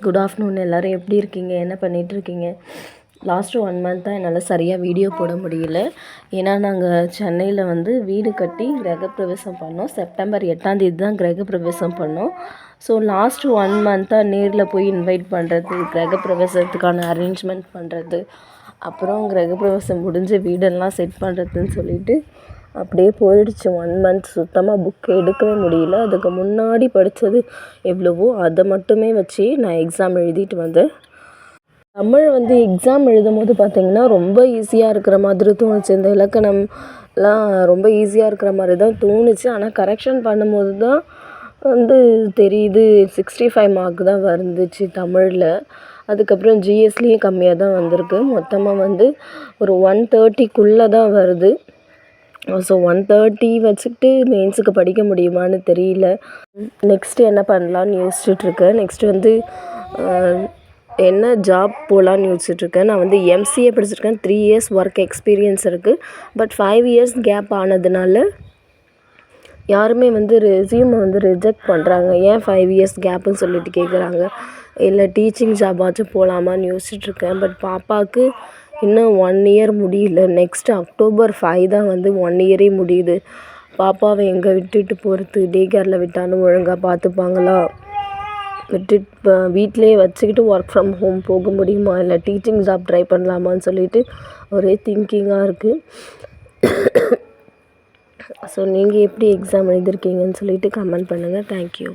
Good afternoon. எல்லோரும் எப்படி இருக்கீங்க? என்ன பண்ணிகிட்ருக்கீங்க? லாஸ்ட்டு 1 மந்த்தாக என்னால் சரியாக வீடியோ போட முடியல. ஏன்னா நாங்கள் சென்னையில் வந்து வீடு கட்டி கிரகப்பிரவேசம் பண்ணோம். செப்டம்பர் 8ஆம் தேதி தான் கிரகப்பிரவேசம் பண்ணோம். ஸோ லாஸ்ட்டு 1 மந்த்தாக நேரில் போய் இன்வைட் பண்ணுறது, கிரகப்பிரவேசத்துக்கான அரேஞ்ச்மெண்ட் பண்ணுறது, அப்புறம் கிரகப்பிரவேசம் முடிஞ்ச வீடெல்லாம் செட் பண்ணுறதுன்னு சொல்லிட்டு அப்படியே போயிடுச்சு. 1 மந்த் சுத்தமாக புக்கு எடுக்கவே முடியல. அதுக்கு முன்னாடி படித்தது எவ்வளவோ அதை மட்டுமே வச்சு நான் எக்ஸாம் எழுதிட்டு வந்தேன். தமிழ் வந்து எக்ஸாம் எழுதும்போது பார்த்திங்கன்னா ரொம்ப ஈஸியாக இருக்கிற மாதிரி தோணுச்சு. இந்த இலக்கணம்லாம் ரொம்ப ஈஸியாக இருக்கிற மாதிரி தான் தோணுச்சு. ஆனால் கரெக்ஷன் பண்ணும்போது தான் வந்து தெரியுது 65 மார்க் தான் வந்துச்சு தமிழில். அதுக்கப்புறம் ஜிஎஸ்லேயும் கம்மியாக தான் வந்திருக்கு. மொத்தமாக வந்து ஒரு 130க்குள்ளே தான் வருது. ஸோ 130 வச்சுக்கிட்டு மெயின்ஸுக்கு படிக்க முடியுமான்னு தெரியல. நெக்ஸ்ட்டு என்ன பண்ணலான்னு யோசிச்சுட்ருக்கேன். நெக்ஸ்ட்டு வந்து என்ன ஜாப் போகலான்னு யோசிச்சுட்ருக்கேன். நான் வந்து எம்சிஏ படிச்சிருக்கேன். 3 இயர்ஸ் ஒர்க் எக்ஸ்பீரியன்ஸ் இருக்குது. பட் 5 இயர்ஸ் கேப் ஆனதுனால யாருமே வந்து ரெஸ்யூமை வந்து ரிஜெக்ட் பண்ணுறாங்க. ஏன் 5 இயர்ஸ் கேப்புன்னு சொல்லிட்டு கேட்குறாங்க. இல்லை டீச்சிங் ஜாபாச்சும் போகலாமான்னு யோசிச்சுட்ருக்கேன். பட் பாப்பாவுக்கு இன்னும் 1 இயர் முடியல. நெக்ஸ்ட்டு October 5 தான் வந்து 1 இயரே முடியுது. பாப்பாவை எங்கே விட்டுட்டு போகிறது? டே கேரில் விட்டாலும் ஒழுங்காக பார்த்துப்பாங்களா? விட்டுட்டு வீட்டிலே வச்சுக்கிட்டு ஒர்க் ஃப்ரம் ஹோம் போக முடியுமா? இல்லை டீச்சிங் ஜாப் ட்ரை பண்ணலாமான்னு சொல்லிட்டு ஒரே திங்கிங்காக இருக்குது. ஸோ நீங்கள் எப்படி எக்ஸாம் எழுதியிருக்கீங்கன்னு சொல்லிட்டு கமெண்ட் பண்ணுங்கள். தேங்க்யூ.